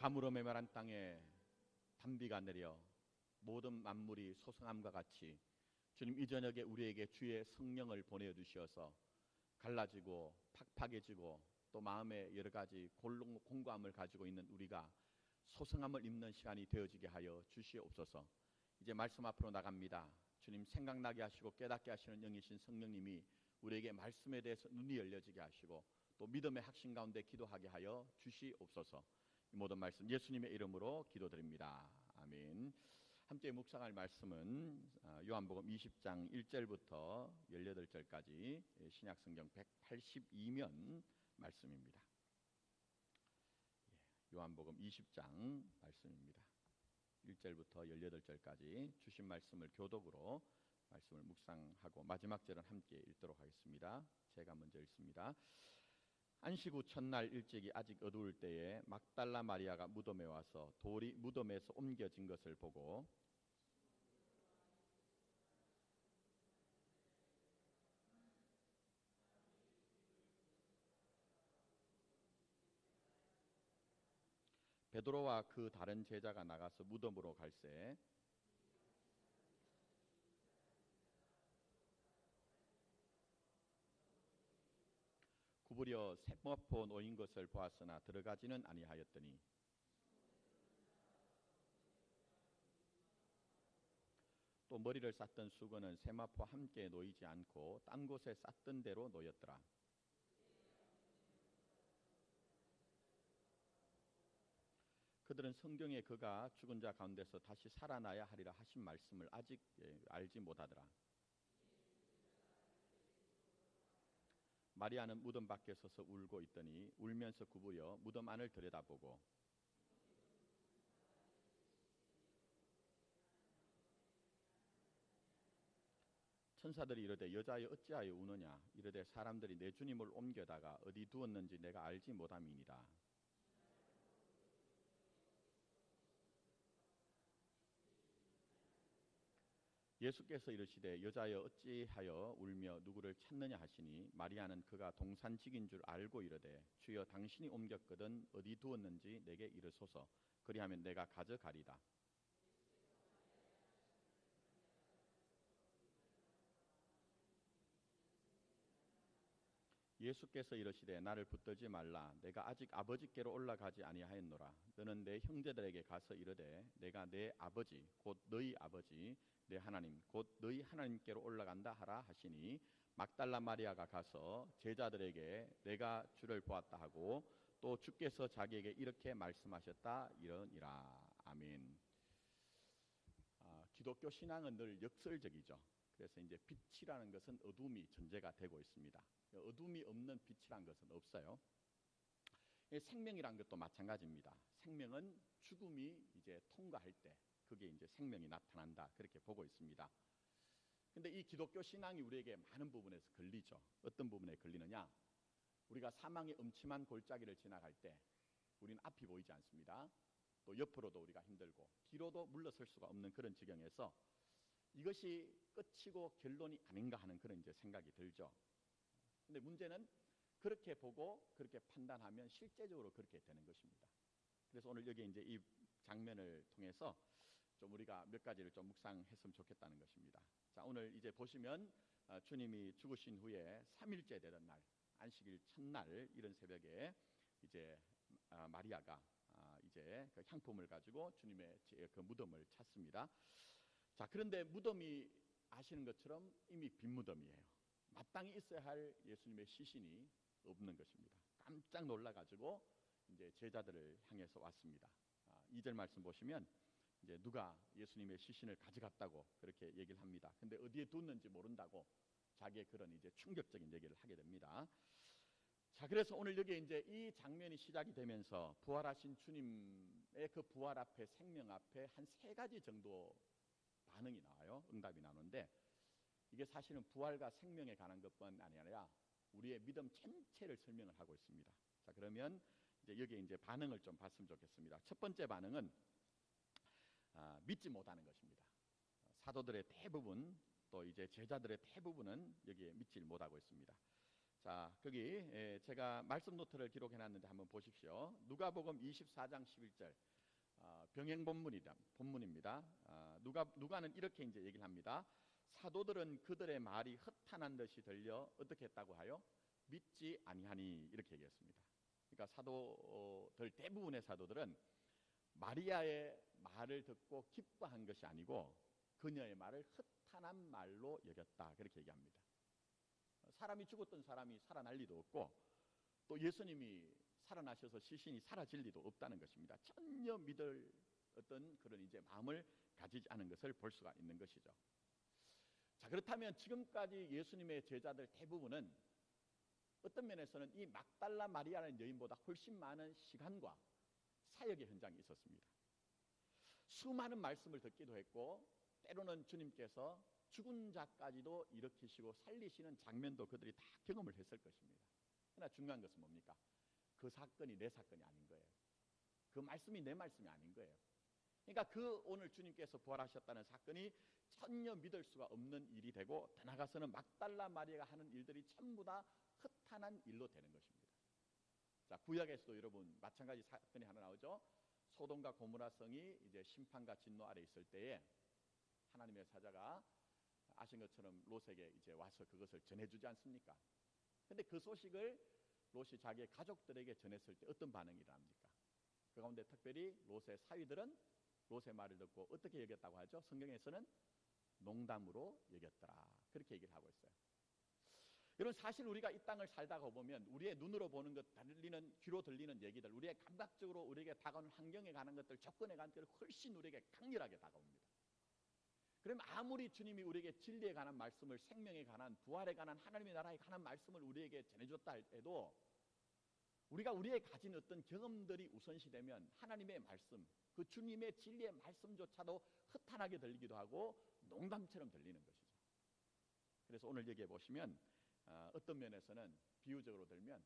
가물어 메마른 땅에 단비가 내려 모든 만물이 소성함과 같이 주님 이 저녁에 우리에게 주의 성령을 보내주셔서 갈라지고 팍팍해지고 또 마음에 여러 가지 공고함을 가지고 있는 우리가 소성함을 입는 시간이 되어지게 하여 주시옵소서. 이제 말씀 앞으로 나갑니다. 주님 생각나게 하시고 깨닫게 하시는 영이신 성령님이 우리에게 말씀에 대해서 눈이 열려지게 하시고 또 믿음의 확신 가운데 기도하게 하여 주시옵소서. 이 모든 말씀 예수님의 이름으로 기도드립니다. 아멘. 함께 묵상할 말씀은 요한복음 20장 1절부터 18절까지 신약성경 182면 말씀입니다. 요한복음 20장 말씀입니다. 1절부터 18절까지 주신 말씀을 교독으로 말씀을 묵상하고 마지막 절은 함께 읽도록 하겠습니다. 제가 먼저 읽습니다. 안식 후 첫날 일찍이 아직 어두울 때에 막달라 마리아가 무덤에 와서 돌이 무덤에서 옮겨진 것을 보고 베드로와 그 다른 제자가 나가서 무덤으로 갈새 구부려 세마포 놓인 것을 보았으나 들어가지는 아니하였더니 또 머리를 쌌던 수건은 세마포와 함께 놓이지 않고 딴 곳에 쌌던 대로 놓였더라. 그들은 성경에 그가 죽은 자 가운데서 다시 살아나야 하리라 하신 말씀을 아직 알지 못하더라. 마리아는 무덤 밖에 서서 울고 있더니 울면서 구부려 무덤 안을 들여다보고 천사들이 이르되 여자여 어찌하여 우느냐 이르되 사람들이 내 주님을 옮겨다가 어디 두었는지 내가 알지 못함이니라. 예수께서 이르시되 여자여 어찌하여 울며 누구를 찾느냐 하시니 마리아는 그가 동산직인 줄 알고 이르되 주여 당신이 옮겼거든 어디 두었는지 내게 이르소서 그리하면 내가 가져가리다. 예수께서 이르시되 나를 붙들지 말라 내가 아직 아버지께로 올라가지 아니하였노라. 너는 내 형제들에게 가서 이르되 내가 내 아버지 곧 너희 아버지 내 하나님 곧 너희 하나님께로 올라간다 하라 하시니 막달라 마리아가 가서 제자들에게 내가 주를 보았다 하고 또 주께서 자기에게 이렇게 말씀하셨다 이러니라. 아멘. 기독교 신앙은 늘 역설적이죠. 그래서 이제 빛이라는 것은 어둠이 전제가 되고 있습니다. 어둠이 없는 빛이란 것은 없어요. 생명이란 것도 마찬가지입니다. 생명은 죽음이 이제 통과할 때 그게 이제 생명이 나타난다 그렇게 보고 있습니다. 근데 이 기독교 신앙이 우리에게 많은 부분에서 걸리죠. 어떤 부분에 걸리느냐? 우리가 사망의 음침한 골짜기를 지나갈 때 우리는 앞이 보이지 않습니다. 또 옆으로도 우리가 힘들고 뒤로도 물러설 수가 없는 그런 지경에서 이것이 끝이고 결론이 아닌가 하는 그런 이제 생각이 들죠. 근데 문제는 그렇게 보고 그렇게 판단하면 실제적으로 그렇게 되는 것입니다. 그래서 오늘 여기 이제 이 장면을 통해서 좀 우리가 몇 가지를 좀 묵상했으면 좋겠다는 것입니다. 자, 오늘 이제 보시면 주님이 죽으신 후에 3일째 되던 날, 안식일 첫날 이런 새벽에 이제 마리아가 이제 그 향품을 가지고 주님의 그 무덤을 찾습니다. 자, 그런데 무덤이 아시는 것처럼 이미 빈 무덤이에요. 마땅히 있어야 할 예수님의 시신이 없는 것입니다. 깜짝 놀라가지고 이제 제자들을 향해서 왔습니다. 2절 말씀 보시면 이제 누가 예수님의 시신을 가져갔다고 그렇게 얘기를 합니다. 근데 어디에 뒀는지 모른다고 자기의 그런 이제 충격적인 얘기를 하게 됩니다. 자, 그래서 오늘 여기 이제 이 장면이 시작이 되면서 부활하신 주님의 그 부활 앞에 생명 앞에 한 3가지 정도 반응이 나와요. 응답이 나오는데 이게 사실은 부활과 생명에 관한 것뿐 아니라 우리의 믿음 전체를 설명을 하고 있습니다. 자, 그러면 이제 여기에 이제 반응을 좀 봤으면 좋겠습니다. 첫 번째 반응은 믿지 못하는 것입니다. 사도들의 대부분 또 이제 제자들의 대부분은 여기에 믿지 못하고 있습니다. 자, 거기 제가 말씀 노트를 기록해 놨는데 한번 보십시오. 누가복음 24장 11절. 병행 본문입니다. 누가는 이렇게 이제 얘기를 합니다. 사도들은 그들의 말이 헛탄한 듯이 들려 어떻게 했다고 하여 믿지 아니하니, 이렇게 얘기했습니다. 그러니까 사도들, 대부분의 사도들은 마리아의 말을 듣고 기뻐한 것이 아니고 그녀의 말을 헛탄한 말로 여겼다, 그렇게 얘기합니다. 사람이 죽었던 사람이 살아날 리도 없고 또 예수님이 살아나셔서 시신이 사라질 리도 없다는 것입니다. 전혀 믿을 어떤 그런 이제 마음을 가지지 않은 것을 볼 수가 있는 것이죠. 자, 그렇다면 지금까지 예수님의 제자들 대부분은 어떤 면에서는 이 막달라 마리아라는 여인보다 훨씬 많은 시간과 사역의 현장에 있었습니다. 수많은 말씀을 듣기도 했고 때로는 주님께서 죽은 자까지도 일으키시고 살리시는 장면도 그들이 다 경험을 했을 것입니다. 그러나 중요한 것은 뭡니까? 그 사건이 내 사건이 아닌 거예요. 그 말씀이 내 말씀이 아닌 거예요. 그러니까 그 오늘 주님께서 부활하셨다는 사건이 전혀 믿을 수가 없는 일이 되고, 더 나아가서는 막달라 마리아가 하는 일들이 전부 다 헛탄한 일로 되는 것입니다. 자, 구약에서도 여러분 마찬가지 사건이 하나 나오죠. 소돔과 고모라 성이 이제 심판과 진노 아래 있을 때에 하나님의 사자가 아신 것처럼 롯에게 이제 와서 그것을 전해주지 않습니까? 근데 그 소식을 롯이 자기의 가족들에게 전했을 때 어떤 반응이 일어납니까? 그 가운데 특별히 롯의 사위들은 롯의 말을 듣고 어떻게 여겼다고 하죠? 성경에서는 농담으로 여겼더라, 그렇게 얘기를 하고 있어요. 여러분, 사실 우리가 이 땅을 살다가 보면 우리의 눈으로 보는 것, 들리는, 귀로 들리는 얘기들, 우리의 감각적으로 우리에게 다가오는 환경에 관한 것들, 조건에 관한 것들 훨씬 우리에게 강렬하게 다가옵니다. 그럼 아무리 주님이 우리에게 진리에 관한 말씀을, 생명에 관한, 부활에 관한, 하나님의 나라에 관한 말씀을 우리에게 전해줬다 해도 우리가 우리의 가진 어떤 경험들이 우선시되면 하나님의 말씀, 그 주님의 진리의 말씀조차도 허탄하게 들리기도 하고 농담처럼 들리는 것이죠. 그래서 오늘 여기에 보시면 어떤 면에서는 비유적으로 들면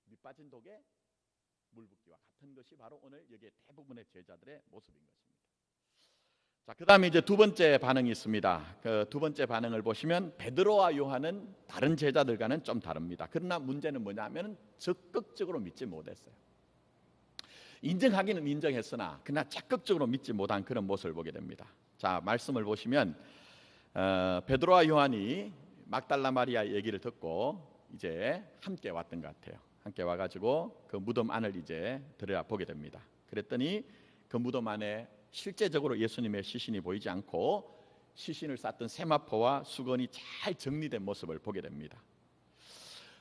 밑빠진 독에 물 붓기와 같은 것이 바로 오늘 여기에 대부분의 제자들의 모습인 것입니다. 자, 그 다음에 이제 두 번째 반응이 있습니다. 그 두 번째 반응을 보시면 베드로와 요한은 다른 제자들과는 좀 다릅니다. 그러나 문제는 뭐냐면 적극적으로 믿지 못했어요. 인정하기는 인정했으나 그러나 적극적으로 믿지 못한 그런 모습을 보게 됩니다. 자, 말씀을 보시면 베드로와 요한이 막달라 마리아 얘기를 듣고 이제 함께 왔던 것 같아요. 함께 와가지고 그 무덤 안을 이제 들여다보게 됩니다. 그랬더니 그 무덤 안에 실제적으로 예수님의 시신이 보이지 않고 시신을 쌌던 세마포와 수건이 잘 정리된 모습을 보게 됩니다.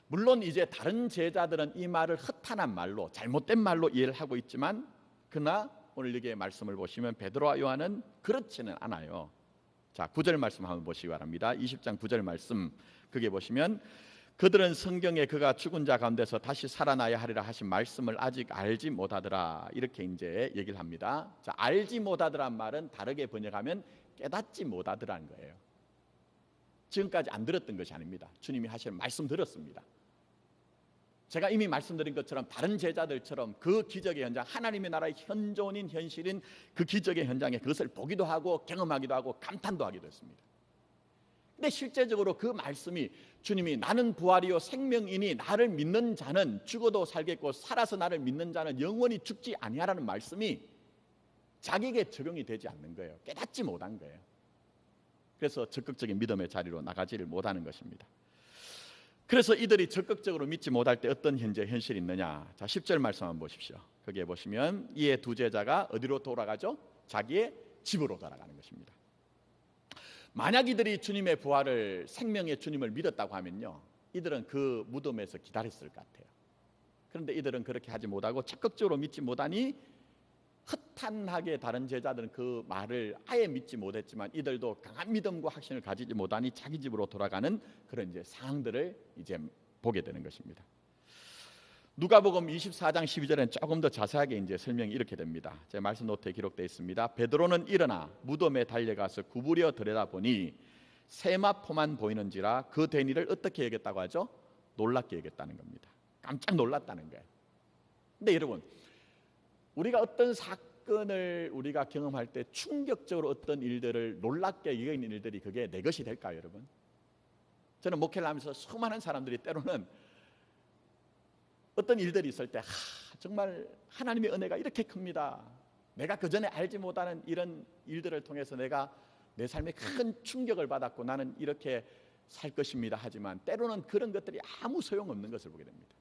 물론 이제 다른 제자들은 이 말을 허탄한 말로, 잘못된 말로 이해를 하고 있지만, 그러나 오늘 여기에 말씀을 보시면 베드로와 요한은 그렇지는 않아요. 자, 9절 말씀 한번 보시기 바랍니다. 20장 9절 말씀, 그게 보시면 그들은 성경에 그가 죽은 자 가운데서 다시 살아나야 하리라 하신 말씀을 아직 알지 못하더라, 이렇게 이제 얘기를 합니다. 자, 알지 못하더란 말은 다르게 번역하면 깨닫지 못하더라는 거예요. 지금까지 안 들었던 것이 아닙니다. 주님이 하시는 말씀 들었습니다. 제가 이미 말씀드린 것처럼 다른 제자들처럼 그 기적의 현장, 하나님의 나라의 현존인 현실인 그 기적의 현장에 그것을 보기도 하고 경험하기도 하고 감탄도 하기도 했습니다. 근데 실제적으로 그 말씀이 주님이 나는 부활이요 생명이니 나를 믿는 자는 죽어도 살겠고 살아서 나를 믿는 자는 영원히 죽지 아니하라는 말씀이 자기에게 적용이 되지 않는 거예요. 깨닫지 못한 거예요. 그래서 적극적인 믿음의 자리로 나가지를 못하는 것입니다. 그래서 이들이 적극적으로 믿지 못할 때 어떤 현실이 있느냐. 자, 10절 말씀 한번 보십시오. 거기에 보시면 이에 두 제자가 어디로 돌아가죠? 자기의 집으로 돌아가는 것입니다. 만약 이들이 주님의 부활을, 생명의 주님을 믿었다고 하면요, 이들은 그 무덤에서 기다렸을 것 같아요. 그런데 이들은 그렇게 하지 못하고 적극적으로 믿지 못하니 허탄하게 다른 제자들은 그 말을 아예 믿지 못했지만 이들도 강한 믿음과 확신을 가지지 못하니 자기 집으로 돌아가는 그런 이제 상황들을 이제 보게 되는 것입니다. 누가복음 24장 12절에는 조금 더 자세하게 이제 설명이 이렇게 됩니다. 제 말씀 노트에 기록되어 있습니다. 베드로는 일어나 무덤에 달려가서 구부려 들여다보니 세마포만 보이는지라 그 된 일을 어떻게 여겼다고 하죠? 놀랍게 여겼다는 겁니다. 깜짝 놀랐다는 거예요. 근데 여러분, 우리가 어떤 사건을 우리가 경험할 때 충격적으로 어떤 일들을 놀랍게 여기는 일들이 그게 내 것이 될까요, 여러분? 저는 목회를 하면서 수많은 사람들이 때로는 어떤 일들이 있을 때 정말 하나님의 은혜가 이렇게 큽니다. 내가 그전에 알지 못하는 이런 일들을 통해서 내가 내 삶에 큰 충격을 받았고 나는 이렇게 살 것입니다. 하지만 때로는 그런 것들이 아무 소용없는 것을 보게 됩니다.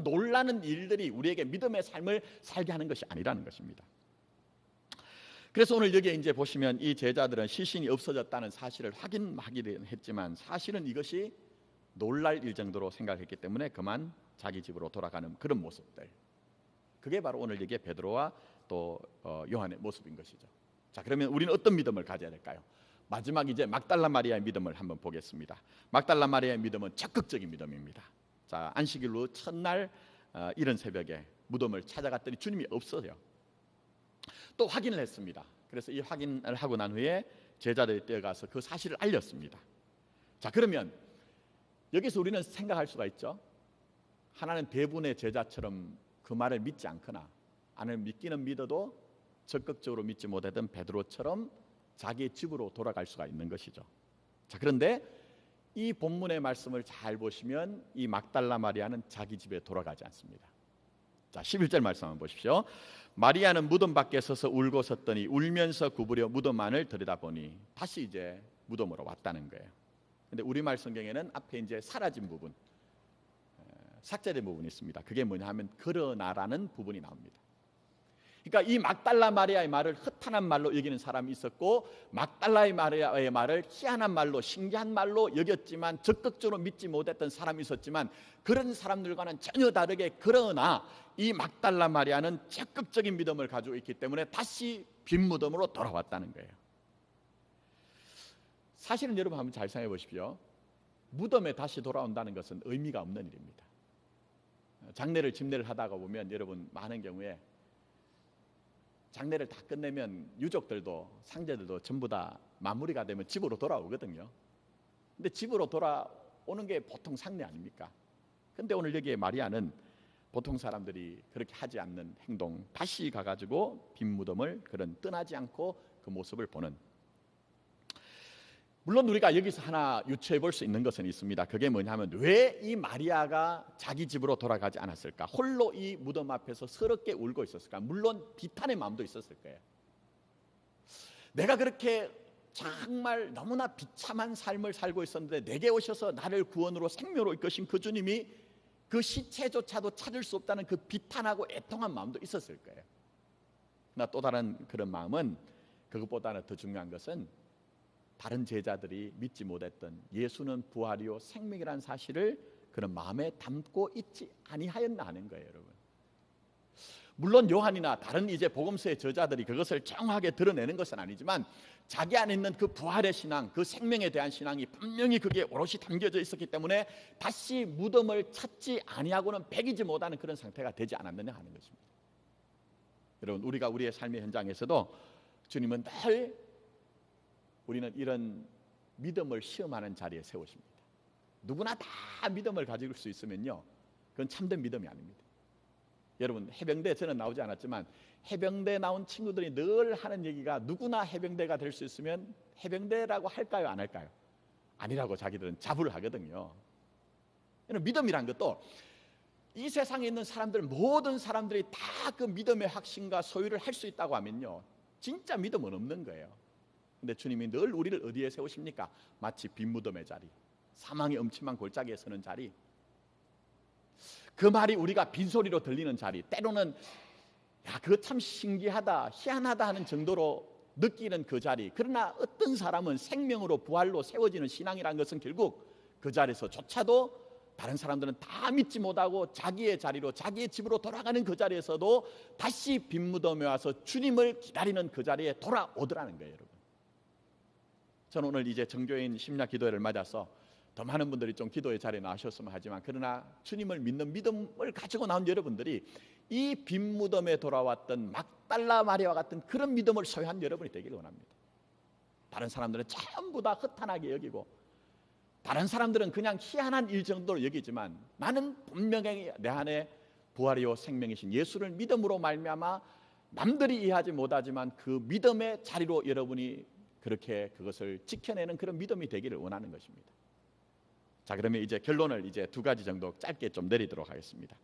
놀라는 일들이 우리에게 믿음의 삶을 살게 하는 것이 아니라는 것입니다. 그래서 오늘 여기에 이제 보시면 이 제자들은 시신이 없어졌다는 사실을 확인하기는 했지만 사실은 이것이 놀랄 일 정도로 생각했기 때문에 그만 자기 집으로 돌아가는 그런 모습들, 그게 바로 오늘 여기에 베드로와 또 요한의 모습인 것이죠. 자, 그러면 우리는 어떤 믿음을 가져야 될까요? 마지막 이제 막달라 마리아의 믿음을 한번 보겠습니다. 막달라 마리아의 믿음은 적극적인 믿음입니다. 자, 안식일 후 첫날 이른 새벽에 무덤을 찾아갔더니 주님이 없어요. 또 확인을 했습니다. 그래서 이 확인을 하고 난 후에 제자들이 뛰어가서 그 사실을 알렸습니다. 자, 그러면 여기서 우리는 생각할 수가 있죠. 하나는 대부분의 제자처럼 그 말을 믿지 않거나 아니면 믿기는 믿어도 적극적으로 믿지 못하던 베드로처럼 자기의 집으로 돌아갈 수가 있는 것이죠. 자, 그런데 이 본문의 말씀을 잘 보시면 이 막달라 마리아는 자기 집에 돌아가지 않습니다. 자, 11절 말씀 한번 보십시오. 마리아는 무덤 밖에 서서 울고 섰더니 울면서 구부려 무덤 안을 들여다보니 다시 이제 무덤으로 왔다는 거예요. 근데 우리말 성경에는 앞에 이제 사라진 부분, 삭제된 부분이 있습니다. 그게 뭐냐 하면 그러나라는 부분이 나옵니다. 그러니까 이 막달라 마리아의 말을 허탄한 말로 여기는 사람이 있었고 막달라의 마리아의 말을 희한한 말로 신기한 말로 여겼지만 적극적으로 믿지 못했던 사람이 있었지만 그런 사람들과는 전혀 다르게 그러나 이 막달라 마리아는 적극적인 믿음을 가지고 있기 때문에 다시 빈 무덤으로 돌아왔다는 거예요. 사실은 여러분 한번 잘 생각해 보십시오. 무덤에 다시 돌아온다는 것은 의미가 없는 일입니다. 장례를 집례를 하다가 보면 여러분 많은 경우에 장례를 다 끝내면 유족들도 상제들도 전부 다 마무리가 되면 집으로 돌아오거든요. 근데 집으로 돌아오는 게 보통 상례 아닙니까? 근데 오늘 여기에 마리아는 보통 사람들이 그렇게 하지 않는 행동, 다시 가가지고 빈 무덤을 그런 떠나지 않고 그 모습을 보는. 물론 우리가 여기서 하나 유추해 볼 수 있는 것은 있습니다. 그게 뭐냐면 왜 이 마리아가 자기 집으로 돌아가지 않았을까? 홀로 이 무덤 앞에서 서럽게 울고 있었을까? 물론 비탄의 마음도 있었을 거예요. 내가 그렇게 정말 너무나 비참한 삶을 살고 있었는데 내게 오셔서 나를 구원으로 생명으로 이끄신 그 주님이 그 시체조차도 찾을 수 없다는 그 비탄하고 애통한 마음도 있었을 거예요. 나 또 다른 그런 마음은 그것보다는 더 중요한 것은 다른 제자들이 믿지 못했던 예수는 부활이요 생명이라는 사실을 그런 마음에 담고 있지 아니하였나 하는 거예요, 여러분. 물론 요한이나 다른 이제 복음서의 저자들이 그것을 정확하게 드러내는 것은 아니지만 자기 안에 있는 그 부활의 신앙, 그 생명에 대한 신앙이 분명히 그게 오롯이 담겨져 있었기 때문에 다시 무덤을 찾지 아니하고는 배기지 못하는 그런 상태가 되지 않았느냐 하는 것입니다. 여러분, 우리가 우리의 삶의 현장에서도 주님은 늘 우리는 이런 믿음을 시험하는 자리에 세우십니다. 누구나 다 믿음을 가질 수 있으면요, 그건 참된 믿음이 아닙니다. 여러분, 해병대 저는 나오지 않았지만 해병대 나온 친구들이 늘 하는 얘기가 누구나 해병대가 될 수 있으면 해병대라고 할까요, 안 할까요? 아니라고 자기들은 자부를 하거든요. 믿음이란 것도 이 세상에 있는 사람들 모든 사람들이 다 그 믿음의 확신과 소유를 할 수 있다고 하면요, 진짜 믿음은 없는 거예요. 근데 주님이 늘 우리를 어디에 세우십니까? 마치 빈 무덤의 자리, 사망의 음침한 골짜기에 서는 자리, 그 말이 우리가 빈소리로 들리는 자리, 때로는 야, 그거 참 신기하다, 희한하다 하는 정도로 느끼는 그 자리. 그러나 어떤 사람은 생명으로 부활로 세워지는 신앙이라는 것은 결국 그 자리에서조차도 다른 사람들은 다 믿지 못하고 자기의 자리로, 자기의 집으로 돌아가는 그 자리에서도 다시 빈 무덤에 와서 주님을 기다리는 그 자리에 돌아오더라는 거예요, 여러분. 저는 오늘 이제 정교인 심야 기도회를 맞아서 더 많은 분들이 좀 기도의 자리에 나오셨으면 하지만, 그러나 주님을 믿는 믿음을 가지고 나온 여러분들이 이 빈 무덤에 돌아왔던 막달라 마리아와 같은 그런 믿음을 소유한 여러분이 되기를 원합니다. 다른 사람들은 전부 다 허탄하게 여기고 다른 사람들은 그냥 희한한 일 정도로 여기지만 나는 분명히 내 안에 부활이요 생명이신 예수를 믿음으로 말미암아 남들이 이해하지 못하지만 그 믿음의 자리로 여러분이 그렇게 그것을 지켜내는 그런 믿음이 되기를 원하는 것입니다. 자, 그러면 이제 결론을 이제 두 가지 정도 짧게 좀 내리도록 하겠습니다.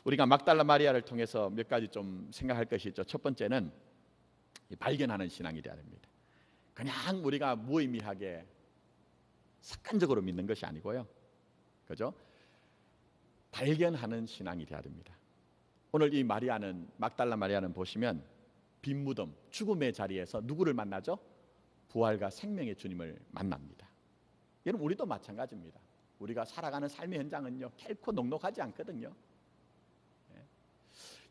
우리가 막달라 마리아를 통해서 몇 가지 좀 생각할 것이 있죠. 첫 번째는 발견하는 신앙이 되어야 됩니다. 그냥 우리가 무의미하게 습관적으로 믿는 것이 아니고요, 그죠? 발견하는 신앙이 되어야 됩니다. 오늘 이 마리아는, 막달라 마리아는 보시면 빈 무덤, 죽음의 자리에서 누구를 만나죠? 부활과 생명의 주님을 만납니다. 여러분, 우리도 마찬가지입니다. 우리가 살아가는 삶의 현장은요, 결코 녹록하지 않거든요. 예.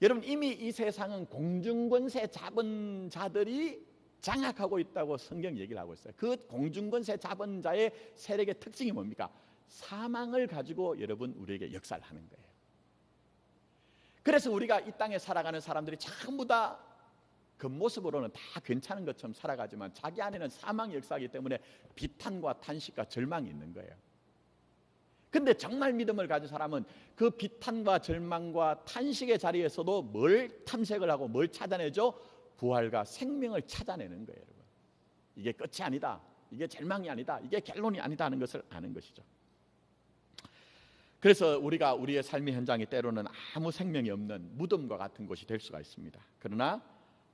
여러분, 이미 이 세상은 공중권세 잡은 자들이 장악하고 있다고 성경 얘기를 하고 있어요. 그 공중권세 잡은 자의 세력의 특징이 뭡니까? 사망을 가지고 여러분 우리에게 역사를 하는 거예요. 그래서 우리가 이 땅에 살아가는 사람들이 전부 다 겉모습으로는 다 괜찮은 것처럼 살아가지만 자기 안에는 사망의 역사이기 때문에 비탄과 탄식과 절망이 있는 거예요. 근데 정말 믿음을 가진 사람은 그 비탄과 절망과 탄식의 자리에서도 뭘 탐색을 하고 뭘 찾아내죠? 부활과 생명을 찾아내는 거예요. 여러분, 이게 끝이 아니다, 이게 절망이 아니다, 이게 결론이 아니다 하는 것을 아는 것이죠. 그래서 우리가 우리의 삶의 현장이 때로는 아무 생명이 없는 무덤과 같은 곳이 될 수가 있습니다. 그러나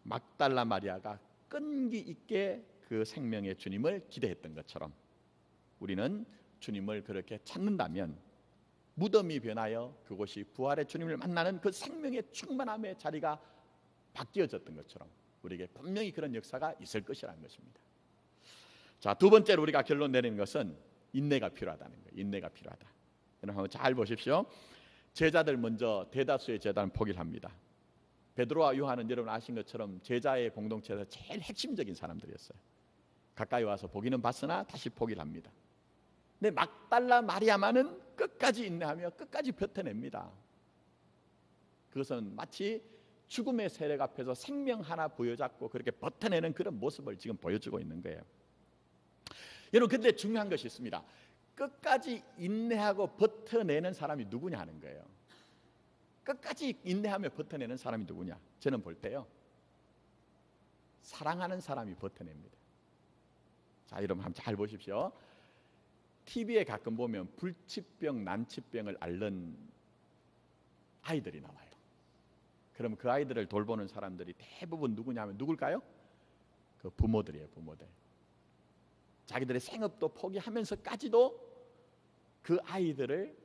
막달라 마리아가 끈기 있게 그 생명의 주님을 기대했던 것처럼 우리는 주님을 그렇게 찾는다면 무덤이 변하여 그곳이 부활의 주님을 만나는 그 생명의 충만함의 자리가 바뀌어졌던 것처럼 우리에게 분명히 그런 역사가 있을 것이라는 것입니다. 자, 두 번째로 우리가 결론 내리는 것은 인내가 필요하다는 거예요. 인내가 필요하다. 여러분 한번 잘 보십시오. 제자들 먼저 대다수의 제자는 포기를 합니다. 베드로와 요한은 여러분 아신 것처럼 제자의 공동체에서 제일 핵심적인 사람들이었어요. 가까이 와서 보기는 봤으나 다시 포기를 합니다. 근데 막달라 마리아만은 끝까지 인내하며 끝까지 버텨냅니다. 그것은 마치 죽음의 세력 앞에서 생명 하나 부여잡고 그렇게 버텨내는 그런 모습을 지금 보여주고 있는 거예요. 여러분, 근데 중요한 것이 있습니다. 끝까지 인내하고 버텨내는 사람이 누구냐 하는 거예요. 끝까지 인내하며 버텨내는 사람이 누구냐? 저는 볼 때요, 사랑하는 사람이 버텨냅니다. 자, 여러분 한번 잘 보십시오. TV에 가끔 보면 불치병, 난치병을 앓는 아이들이 나와요. 그럼 그 아이들을 돌보는 사람들이 대부분 누구냐면 누굴까요? 그 부모들이에요. 부모들. 자기들의 생업도 포기하면서까지도 그 아이들을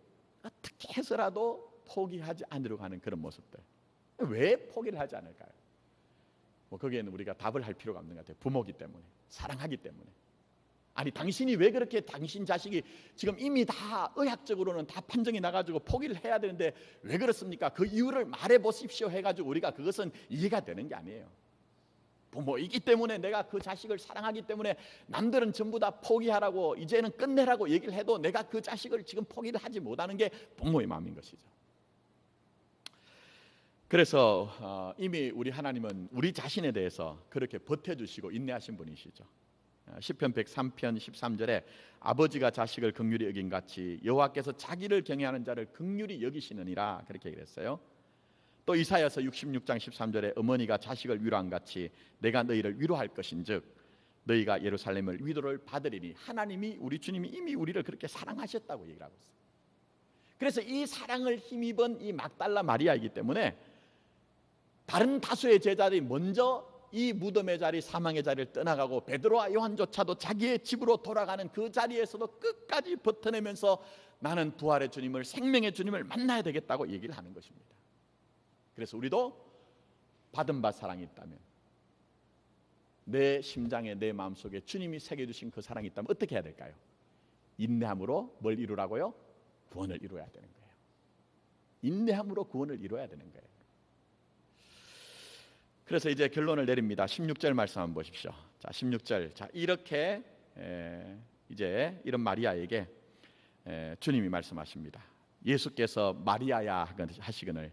어떻게 해서라도 포기하지 않으려고 하는 그런 모습들. 왜 포기를 하지 않을까요? 뭐 거기에는 우리가 답을 할 필요가 없는 것 같아요. 부모기 때문에, 사랑하기 때문에. 아니, 당신이 왜 그렇게 당신 자식이 지금 이미 다 의학적으로는 다 판정이 나가지고 포기를 해야 되는데 왜 그렇습니까? 그 이유를 말해 보십시오 해가지고 우리가 그것은 이해가 되는 게 아니에요. 부모이기 때문에, 내가 그 자식을 사랑하기 때문에 남들은 전부 다 포기하라고, 이제는 끝내라고 얘기를 해도 내가 그 자식을 지금 포기를 하지 못하는 게 부모의 마음인 것이죠. 그래서 이미 우리 하나님은 우리 자신에 대해서 그렇게 버텨주시고 인내하신 분이시죠. 시편 103편 13절에 아버지가 자식을 긍휼히 여긴 같이 여호와께서 자기를 경외하는 자를 긍휼히 여기시느니라, 그렇게 그랬어요. 또 이사야서 66장 13절에 어머니가 자식을 위로한 같이 내가 너희를 위로할 것인즉 너희가 예루살렘을 위로를 받으리니, 하나님이, 우리 주님이 이미 우리를 그렇게 사랑하셨다고 얘기를 하고 있어요. 그래서 이 사랑을 힘입은 이 막달라 마리아이기 때문에 다른 다수의 제자들이 먼저 이 무덤의 자리, 사망의 자리를 떠나가고 베드로와 요한조차도 자기의 집으로 돌아가는 그 자리에서도 끝까지 버텨내면서 나는 부활의 주님을, 생명의 주님을 만나야 되겠다고 얘기를 하는 것입니다. 그래서 우리도 받은 바 사랑이 있다면, 내 심장에, 내 마음속에 주님이 새겨주신 그 사랑이 있다면 어떻게 해야 될까요? 인내함으로 뭘 이루라고요? 구원을 이루어야 되는 거예요. 인내함으로 구원을 이루어야 되는 거예요. 그래서 이제 결론을 내립니다. 16절 말씀 한번 보십시오. 자, 16절. 자, 이렇게 이제 이런 마리아에게 주님이 말씀하십니다. 예수께서 마리아야 하시거늘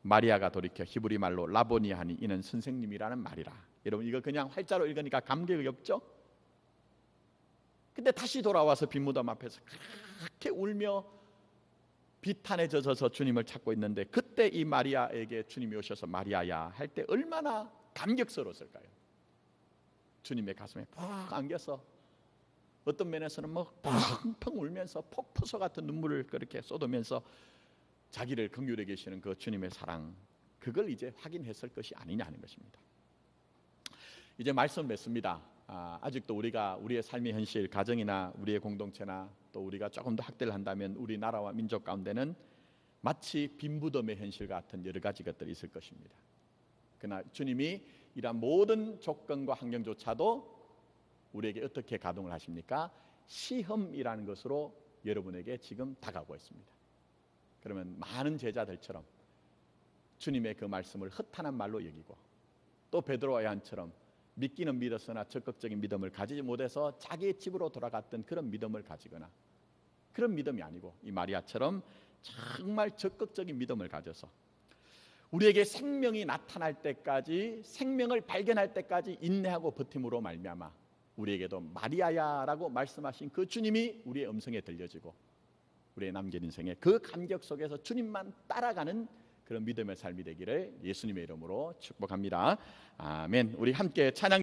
마리아가 돌이켜 히브리 말로 라보니 하니 이는 선생님이라는 말이라. 여러분, 이거 그냥 활자로 읽으니까 감격이 없죠? 근데 다시 돌아와서 빈무덤 앞에서 그렇게 울며 비탄에 젖어서 주님을 찾고 있는데, 그때 이 마리아에게 주님이 오셔서 마리아야 할 때 얼마나 감격스러웠을까요? 주님의 가슴에 푹 안겨서 어떤 면에서는 뭐 펑펑 울면서 폭포수 같은 눈물을 그렇게 쏟으면서 자기를 긍휼히 계시는 그 주님의 사랑, 그걸 이제 확인했을 것이 아니냐 하는 것입니다. 이제 말씀 맺습니다. 아직도 우리가 우리의 삶의 현실, 가정이나 우리의 공동체나 또 우리가 조금 더 확대를 한다면 우리 나라와 민족 가운데는 마치 빈부덤의 현실 같은 여러 가지 것들이 있을 것입니다. 그러나 주님이 이러한 모든 조건과 환경조차도 우리에게 어떻게 가동을 하십니까? 시험이라는 것으로 여러분에게 지금 다가오고 있습니다. 그러면 많은 제자들처럼 주님의 그 말씀을 허탄한 말로 여기고, 또 베드로와 요한처럼 믿기는 믿었으나 적극적인 믿음을 가지지 못해서 자기의 집으로 돌아갔던 그런 믿음을 가지거나, 그런 믿음이 아니고 이 마리아처럼 정말 적극적인 믿음을 가져서 우리에게 생명이 나타날 때까지, 생명을 발견할 때까지 인내하고 버팀으로 말미암아 우리에게도 마리아야라고 말씀하신 그 주님이 우리의 음성에 들려지고 우리의 남긴 인생의 그 감격 속에서 주님만 따라가는 그런 믿음의 삶이 되기를 예수님의 이름으로 축복합니다. 아멘. 우리 함께 찬양